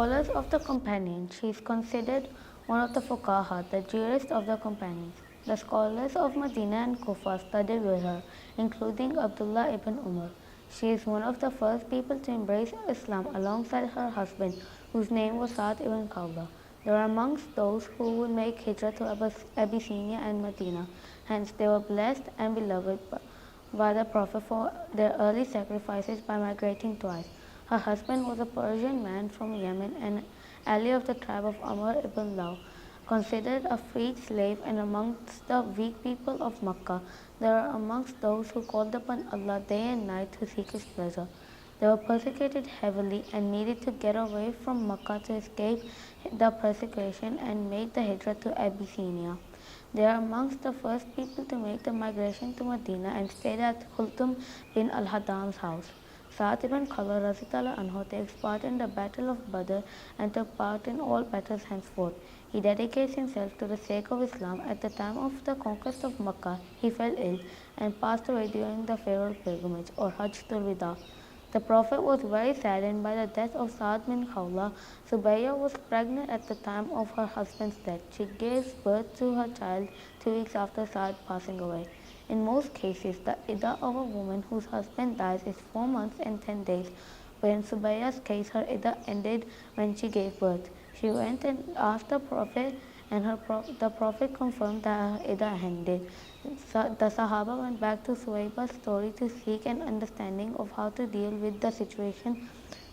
scholars of the companions, she is considered one of the fuqaha, the jurists of the companions. The scholars of Medina and Kufa studied with her, including Abdullah ibn Umar. She is one of the first people to embrace Islam alongside her husband, whose name was Saad ibn Khawla. They were amongst those who would make hijra to Abyssinia and Medina. Hence, they were blessed and beloved by the Prophet for their early sacrifices by migrating twice. Her husband was a Persian man from Yemen and ally of the tribe of Amr ibn Law, considered a freed slave, and amongst the weak people of Makkah, there were amongst those who called upon Allah day and night to seek His pleasure. They were persecuted heavily and needed to get away from Makkah to escape the persecution and made the hijrah to Abyssinia. They are amongst the first people to make the migration to Medina and stayed at Khultum bin al-Hadam's house. Saad ibn Khawla anhu takes part in the Battle of Badr and took part in all battles henceforth. He dedicates himself to the sake of Islam. At the time of the conquest of Makkah, he fell ill and passed away during the farewell pilgrimage or Hajjatul Wida. The Prophet was very saddened by the death of Saad bin Khawla. Subaya was pregnant at the time of her husband's death. She gave birth to her child 2 weeks after Saad passing away. In most cases, the iddah of a woman whose husband dies is 4 months and 10 days, but in Subaya's case, her iddah ended when she gave birth. She went and asked the Prophet, and the Prophet confirmed that her iddah ended. The Sahaba went back to Suwaiba's story to seek an understanding of how to deal with the situation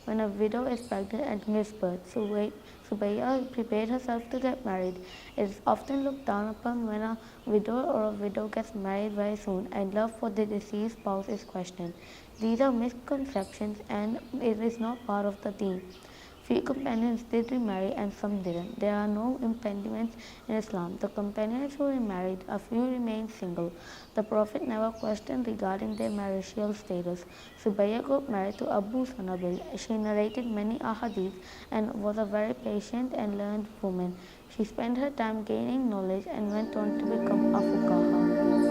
when a widow is pregnant and gives birth. Subaya prepared herself to get married. It is often looked down upon when a widow or a widow gets married very soon and love for the deceased spouse is questioned. These are misconceptions and it is not part of the deen. Few companions did remarry and some didn't. There are no impediments in Islam. The companions who remarried, a few remained single. The Prophet never questioned regarding their marital status. Subaya got married to Abu Sanabil. She narrated many ahadith and was a very patient and learned woman. She spent her time gaining knowledge and went on to become a fuqaha.